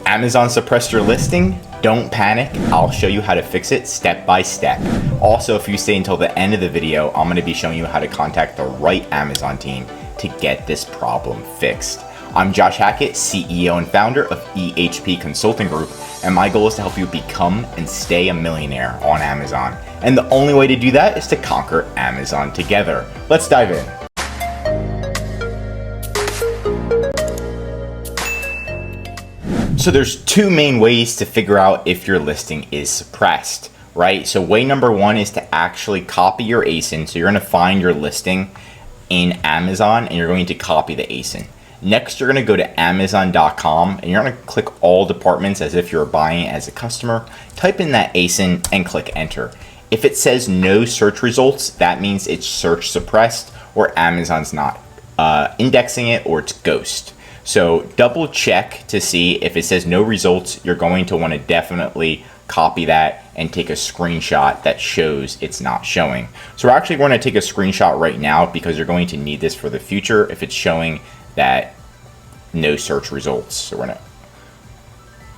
Amazon suppressed your listing? Don't panic, I'll show you how to fix it step by step. Also, if you stay until the end of the video, I'm going to be showing you how to contact the right Amazon team to get this problem fixed. I'm Josh Hackett, CEO and founder of EHP Consulting Group, and my goal is to help you become and stay a millionaire on Amazon. And the only way to do that is to conquer Amazon together. Let's dive in. So there's two main ways to figure out if your listing is suppressed, right? So way number one is to actually copy your ASIN. So you're going to find your listing in Amazon and you're going to copy the ASIN. Next, you're going to go to Amazon.com and you're going to click all departments as if you're buying it as a customer. Type in that ASIN and click enter. If it says no search results, that means it's search suppressed or Amazon's not indexing it or it's ghost. So double check to see if it says no results. You're going to want to definitely copy that and take a screenshot that shows it's not showing. So we're actually going to take a screenshot right now because you're going to need this for the future if it's showing that no search results. So we're gonna,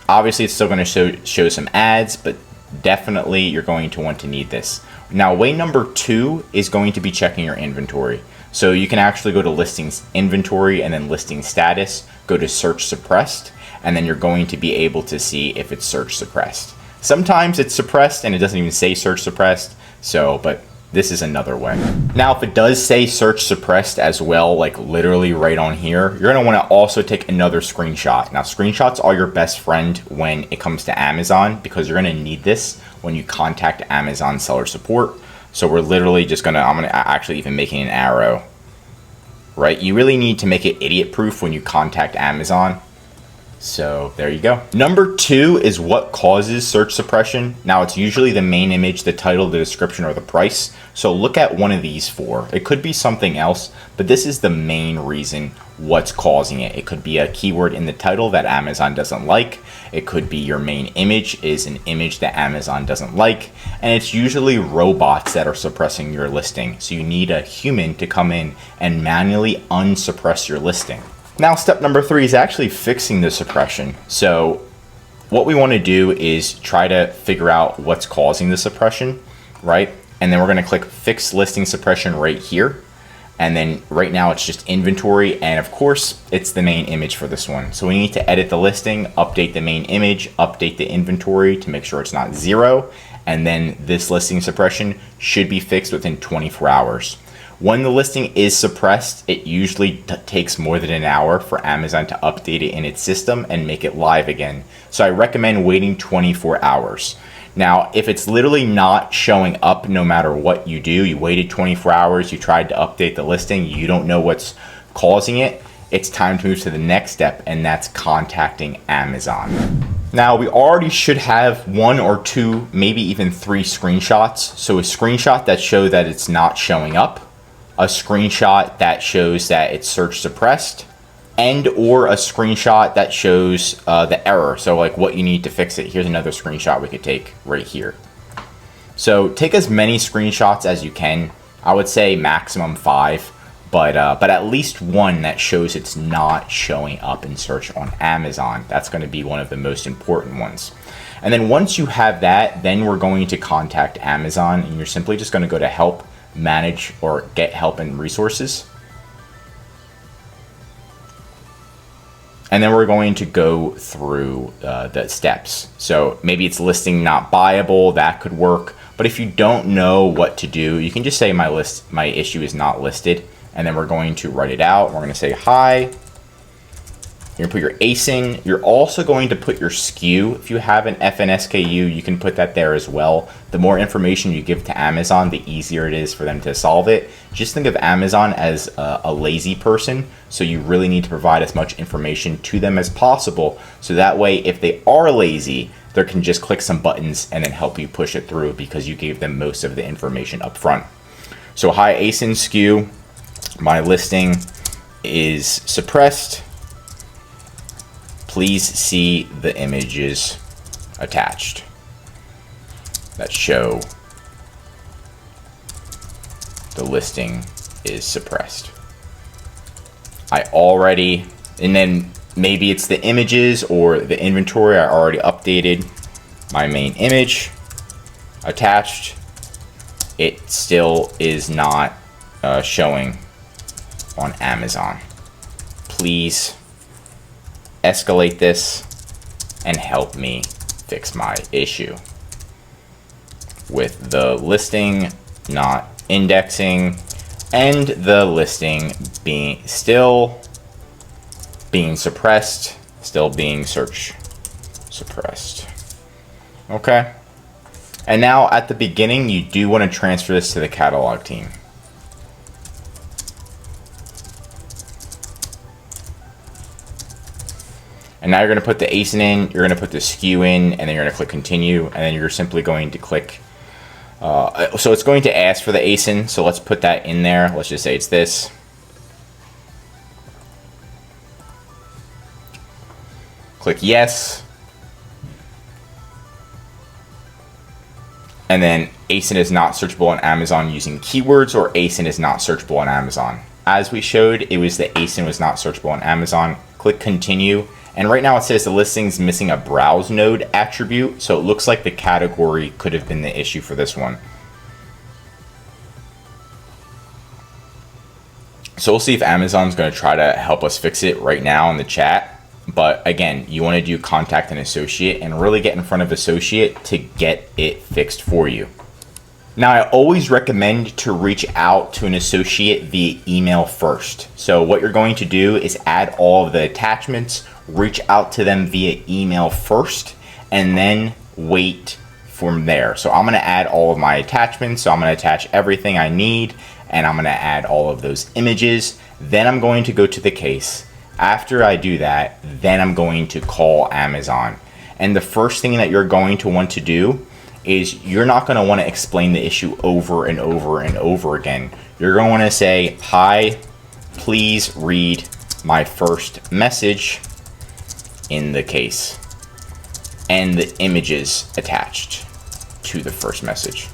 obviously it's still going to show some ads, but definitely you're going to want to need this. Now way number two is going to be checking your inventory. So you can actually go to listings inventory and then listing status, go to search suppressed, and then you're going to be able to see if it's search suppressed. Sometimes it's suppressed and it doesn't even say search suppressed, but this is another way. Now, if it does say search suppressed as well, like literally right on here, you're gonna wanna also take another screenshot. Now, screenshots are your best friend when it comes to Amazon because you're gonna need this when you contact Amazon seller support. So we're literally just I'm gonna actually even making an arrow, right? You really need to make it idiot proof when you contact Amazon. So there you go. Number two is what causes search suppression. Now it's usually the main image, the title, the description, or the price. So look at one of these four. It could be something else, but this is the main reason what's causing it. It could be a keyword in the title that Amazon doesn't like. It could be your main image is an image that Amazon doesn't like. And it's usually robots that are suppressing your listing. So you need a human to come in and manually unsuppress your listing. Now, step number three is actually fixing the suppression. So what we want to do is try to figure out what's causing the suppression, right? And then we're going to click fix listing suppression right here. And then right now it's just inventory. And of course, it's the main image for this one. So we need to edit the listing, update the main image, update the inventory to make sure it's not 0. And then this listing suppression should be fixed within 24 hours. When the listing is suppressed, it usually takes more than an hour for Amazon to update it in its system and make it live again. So I recommend waiting 24 hours. Now, if it's literally not showing up no matter what you do, you waited 24 hours, you tried to update the listing, you don't know what's causing it, it's time to move to the next step, and that's contacting Amazon. Now, we already should have 1 or 2, maybe even 3 screenshots. So a screenshot that shows that it's not showing up, a screenshot that shows that it's search suppressed, and or a screenshot that shows the error. So like what you need to fix it. Here's another screenshot we could take right here. So take as many screenshots as you can. I would say maximum 5, but at least 1 that shows it's not showing up in search on Amazon. That's going to be one of the most important ones. And then once you have that, then we're going to contact Amazon, and you're simply just going to go to help, manage, or get help and resources. And then we're going to go through the steps. So maybe it's listing not buyable, that could work. But if you don't know what to do, you can just say my issue is not listed. And then we're going to write it out. We're going to say hi. You're going to put your ASIN. You're also going to put your SKU. If you have an FNSKU, you can put that there as well. The more information you give to Amazon, the easier it is for them to solve it. Just think of Amazon as a lazy person. So you really need to provide as much information to them as possible. So that way, if they are lazy, they can just click some buttons and then help you push it through because you gave them most of the information up front. So hi ASIN SKU, my listing is suppressed. Please see the images attached that show the listing is suppressed. I already, and then maybe it's the images or the inventory. I already updated my main image attached. It still is not showing on Amazon. Please escalate this and help me fix my issue with the listing not indexing and the listing still being suppressed, still being search suppressed. Okay. And now at the beginning, you do want to transfer this to the catalog team. And now you're going to put the ASIN in, you're going to put the SKU in, and then you're going to click continue, and then you're simply going to click. So it's going to ask for the ASIN, so let's put that in there. Let's just say it's this. Click yes. And then ASIN is not searchable on Amazon using keywords, or ASIN is not searchable on Amazon. As we showed, it was the ASIN was not searchable on Amazon. Click continue. And right now it says the listing's missing a browse node attribute. So it looks like the category could have been the issue for this one. So we'll see if Amazon's going to try to help us fix it right now in the chat. But again, you want to do contact an associate and really get in front of associate to get it fixed for you. Now, I always recommend to reach out to an associate via email first. So what you're going to do is add all of the attachments, reach out to them via email first, and then wait from there. So I'm going to add all of my attachments. So I'm going to attach everything I need, and I'm going to add all of those images. Then I'm going to go to the case. After I do that, then I'm going to call Amazon. And the first thing that you're going to want to do is you're not going to want to explain the issue over and over and over again. You're going to want to say, hi, please read my first message in the case and the images attached to the first message.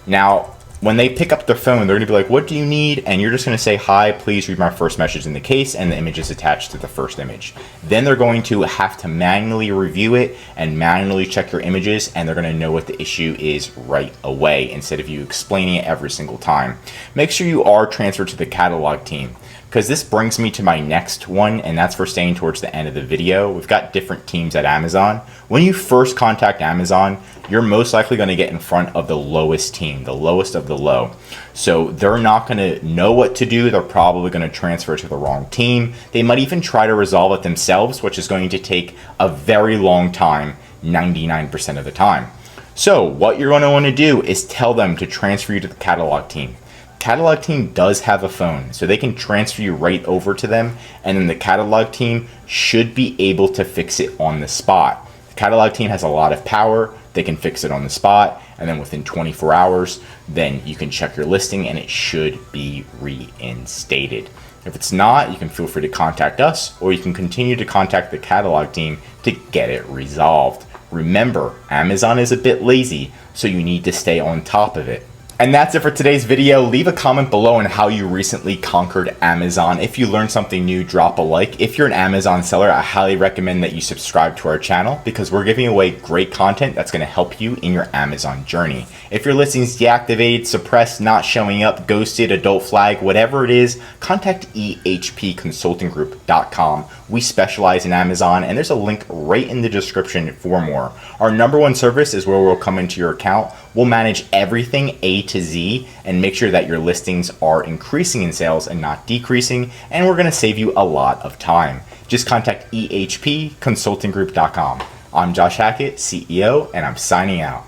Now, when they pick up their phone, they're going to be like, what do you need? And you're just going to say, hi, please read my first message in the case and the images attached to the first image. Then they're going to have to manually review it and manually check your images, and they're going to know what the issue is right away instead of you explaining it every single time. Make sure you are transferred to the catalog team, because this brings me to my next one, and that's for staying towards the end of the video. We've got different teams at Amazon. When you first contact Amazon, you're most likely going to get in front of the lowest team, the lowest of the low. So they're not going to know what to do. They're probably going to transfer to the wrong team. They might even try to resolve it themselves, which is going to take a very long time, 99% of the time. So what you're going to want to do is tell them to transfer you to the catalog team. Catalog team does have a phone, so they can transfer you right over to them, and then the catalog team should be able to fix it on the spot. The catalog team has a lot of power. They can fix it on the spot, and then within 24 hours, then you can check your listing and it should be reinstated. If it's not, you can feel free to contact us, or you can continue to contact the catalog team to get it resolved. Remember, Amazon is a bit lazy, so you need to stay on top of it. And that's it for today's video. Leave a comment below on how you recently conquered Amazon. If you learned something new, drop a like. If you're an Amazon seller, I highly recommend that you subscribe to our channel, because we're giving away great content that's going to help you in your Amazon journey. If your listing's deactivated, suppressed, not showing up, ghosted, adult flag, whatever it is, contact ehpconsultinggroup.com. We specialize in Amazon, and there's a link right in the description for more. Our #1 service is where we'll come into your account. We'll manage everything A to Z and make sure that your listings are increasing in sales and not decreasing, and we're going to save you a lot of time. Just contact ehpconsultinggroup.com. I'm Josh Hackett, CEO, and I'm signing out.